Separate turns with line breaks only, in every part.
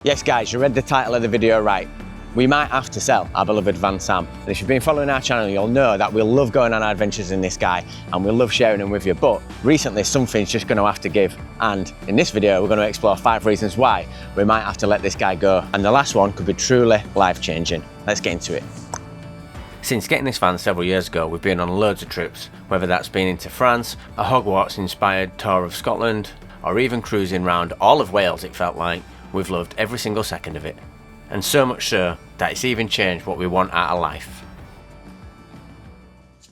Yes guys, you read the title of the video right. We might have to sell our beloved Van Sam. And if you've been following our channel, you'll know that we love going on adventures in this guy and we love sharing them with you. But recently something's just going to have to give. And in this video, we're going to explore 5 reasons why we might have to let this guy go. And the last one could be truly life-changing. Let's get into it. Since getting this van several years ago, we've been on loads of trips, whether that's been into France, a Hogwarts-inspired tour of Scotland, or even cruising round all of Wales, it felt like. We've loved every single second of it. And so much so that it's even changed what we want out of life.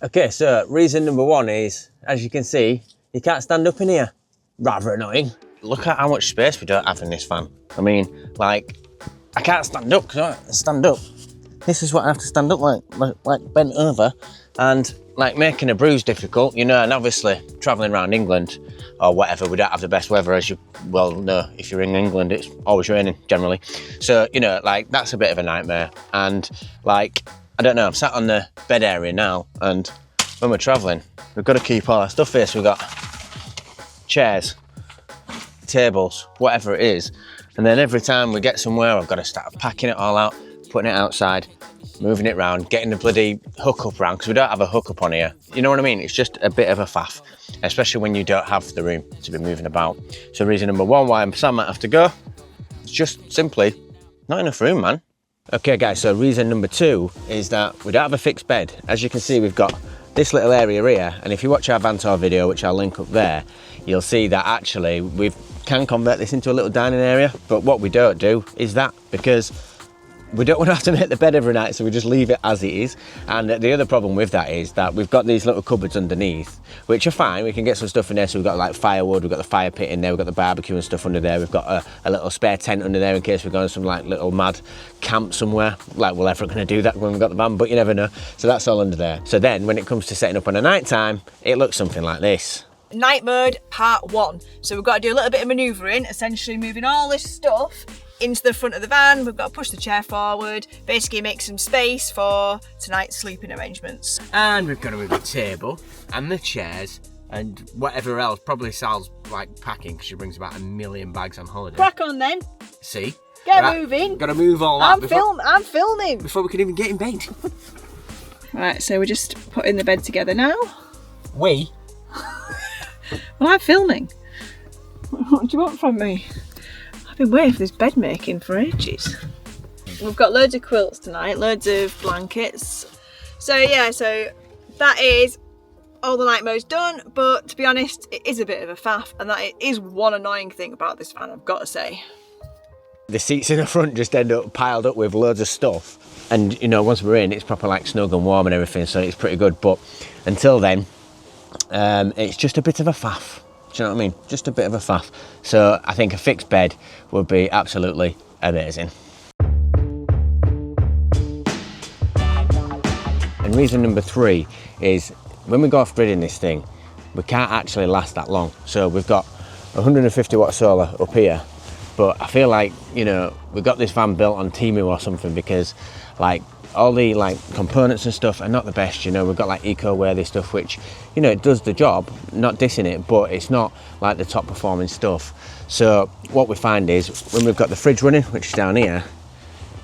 Okay, so reason number 1 is, as you can see, you can't stand up in here. Rather annoying. Look at how much space we don't have in this van. I mean, like, I can't stand up, stand up. This is what I have to stand up like bent over, and like making a brew difficult, you know, and obviously traveling around England or whatever, we don't have the best weather, as you well know. If you're in England, it's always raining generally. So, you know, like that's a bit of a nightmare. And like, I don't know, I'm sat on the bed area now, and when we're traveling, we've got to keep all our stuff here. So we've got chairs, tables, whatever it is. And then every time we get somewhere, I've got to start packing it all out, putting it outside, moving it round, getting the bloody hookup round, because we don't have a hookup on here. You know what I mean? It's just a bit of a faff, especially when you don't have the room to be moving about. So reason number 1 why Sam might have to go, it's just simply not enough room, man. Okay guys, so reason number 2 is that we don't have a fixed bed. As you can see, we've got this little area here, and if you watch our van tour video, which I'll link up there, you'll see that actually we can convert this into a little dining area, but what we don't do is that, because we don't want to have to make the bed every night, so we just leave it as it is. And the other problem with that is that we've got these little cupboards underneath, which are fine. We can get some stuff in there. So we've got like firewood, we've got the fire pit in there, we've got the barbecue and stuff under there. We've got a little spare tent under there in case we're going to some like little mad camp somewhere. Like we're ever going to do that when we've got the van, but you never know. So that's all under there. So then when it comes to setting up on a night time, it looks something like this.
Night mode part 1. So we've got to do a little bit of manoeuvring, essentially moving all this stuff into the front of the van. We've got to push the chair forward, basically make some space for tonight's sleeping arrangements.
And we've got to move the table and the chairs and whatever else. Probably Sal's like packing because she brings about 1 million bags on holiday.
Crack on then.
See?
Get moving.
Got to move all that.
I'm filming.
Before we can even get in bed.
Right, so we're just putting the bed together now.
We?
Well, I'm filming. What do you want from me? I've been waiting for this bed making for ages. We've got loads of quilts tonight, loads of blankets. So yeah, so that is all the night mode's done, but to be honest, it is a bit of a faff, and that is one annoying thing about this van, I've got to say.
The seats in the front just end up piled up with loads of stuff, and you know, once we're in, it's proper like snug and warm and everything, so it's pretty good. But until then, it's just a bit of a faff. Do you know what I mean? Just a bit of a faff. So I think a fixed bed would be absolutely amazing. And reason number 3 is when we go off gridding this thing, we can't actually last that long. So we've got 150 watt solar up here, but I feel like, you know, we've got this van built on Temu or something, because like all the like components and stuff are not the best, you know. We've got like eco-worthy stuff, which, you know, it does the job, not dissing it, but it's not like the top performing stuff. So what we find is when we've got the fridge running, which is down here,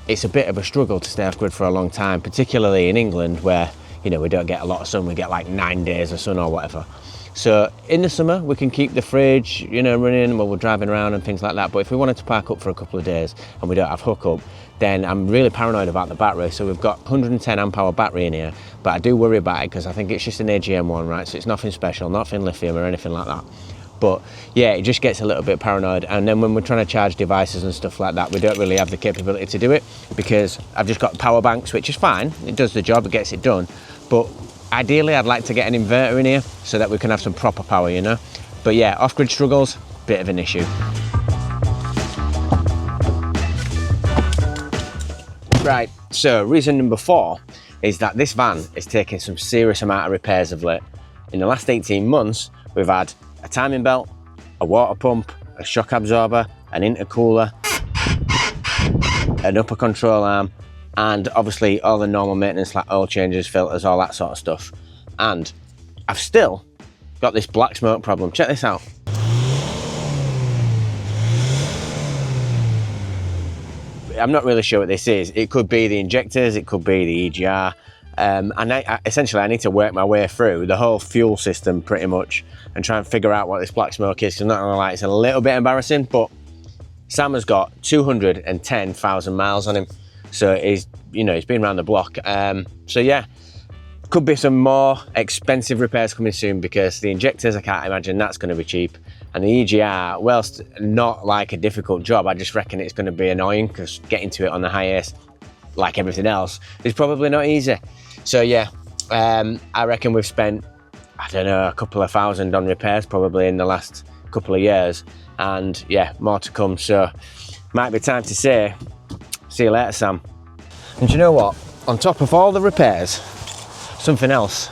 it's a bit of a struggle to stay off grid for a long time, particularly in England where, you know, we don't get a lot of sun. We get like 9 days of sun or whatever. So in the summer we can keep the fridge, you know, running while we're driving around and things like that. But if we wanted to park up for a couple of days and we don't have hookup, then I'm really paranoid about the battery. So we've got 110 amp hour battery in here, but I do worry about it because I think it's just an AGM one, right? So it's nothing special, nothing lithium or anything like that. But yeah, it just gets a little bit paranoid. And then when we're trying to charge devices and stuff like that, we don't really have the capability to do it, because I've just got power banks, which is fine. It does the job, it gets it done. But ideally, I'd like to get an inverter in here so that we can have some proper power, you know? But yeah, off-grid struggles, bit of an issue. Right, so reason number 4 is that this van is taking some serious amount of repairs of late. In the last 18 months, we've had a timing belt, a water pump, a shock absorber, an intercooler, an upper control arm, and obviously all the normal maintenance like oil changes, filters, all that sort of stuff. And I've still got this black smoke problem. Check this out. I'm not really sure what this is. It could be the injectors, it could be the EGR. And essentially I need to work my way through the whole fuel system pretty much and try and figure out what this black smoke is. 'Cause I'm not gonna lie, it's a little bit embarrassing, but Sam has got 210,000 miles on him. So he's, you know, he's been around the block. So yeah, could be some more expensive repairs coming soon, because the injectors, I can't imagine that's gonna be cheap. And the EGR, whilst not like a difficult job, I just reckon it's gonna be annoying, because getting to it on the Hiace, like everything else, is probably not easy. So yeah, I reckon we've spent, I don't know, a couple of thousand on repairs probably in the last couple of years, and yeah, more to come. So might be time to say, see you later, Sam. And you know what? On top of all the repairs, something else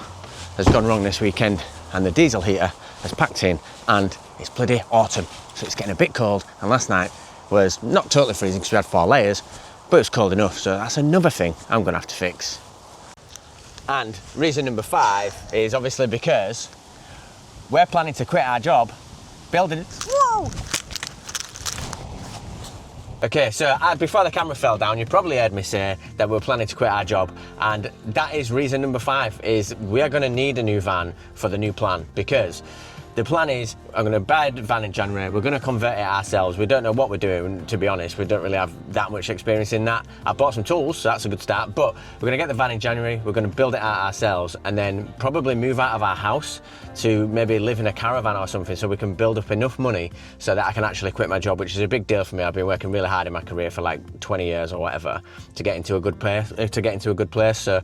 has gone wrong this weekend, and the diesel heater has packed in, and it's bloody autumn, so it's getting a bit cold. And last night was not totally freezing because we had 4 layers, but it was cold enough. So that's another thing I'm gonna have to fix. And reason number 5 is obviously because we're planning to quit our job building. Whoa! Okay, so before the camera fell down, you probably heard me say that we're planning to quit our job, and that is reason number 5, is we are going to need a new van for the new plan, because the plan is I'm going to buy a van in January, we're going to convert it ourselves. We don't know what we're doing, to be honest. We don't really have that much experience in that. I bought some tools, so that's a good start, but we're going to get the van in January, we're going to build it out ourselves, and then probably move out of our house to maybe live in a caravan or something, so we can build up enough money so that I can actually quit my job, which is a big deal for me. I've been working really hard in my career for like 20 years or whatever to get into a good place, so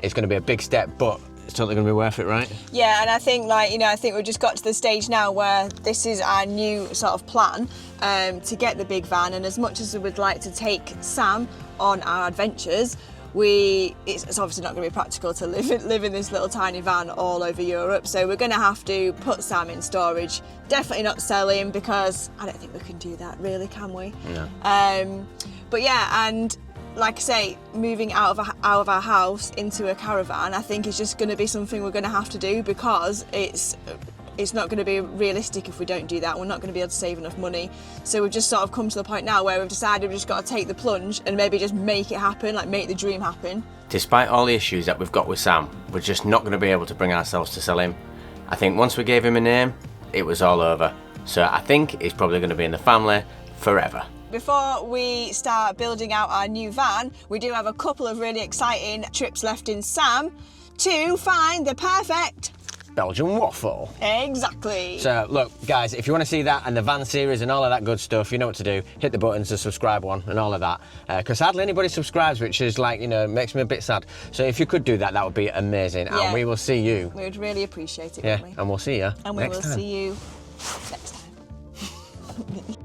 it's going to be a big step, but it's totally going to be worth it, right?
Yeah, and I think, like, you know, I think we've just got to the stage now where this is our new sort of plan to get the big van. And as much as we would like to take Sam on our adventures, it's obviously not going to be practical to live in this little tiny van all over Europe. So we're going to have to put Sam in storage. Definitely not sell him, because I don't think we can do that, really, can we?
No.
But yeah, and like I say, moving out of our house into a caravan, I think is just going to be something we're going to have to do, because it's not going to be realistic if we don't do that. We're not going to be able to save enough money. So we've just sort of come to the point now where we've decided we've just got to take the plunge and maybe just make it happen, like make the dream happen.
Despite all the issues that we've got with Sam, we're just not going to be able to bring ourselves to sell him. I think once we gave him a name, it was all over. So I think he's probably going to be in the family forever.
Before we start building out our new van, we do have a couple of really exciting trips left in Sam to find the perfect
Belgian waffle.
Exactly.
So look, guys, if you want to see that and the van series and all of that good stuff, you know what to do. Hit the buttons, the subscribe one and all of that. Because hardly anybody subscribes, which is like, you know, makes me a bit sad. So if you could do that, that would be amazing. Yeah. And we will see you.
We would really appreciate it,
yeah,
wouldn't we?
And we'll see you
and we
next
will
time.
see you next time.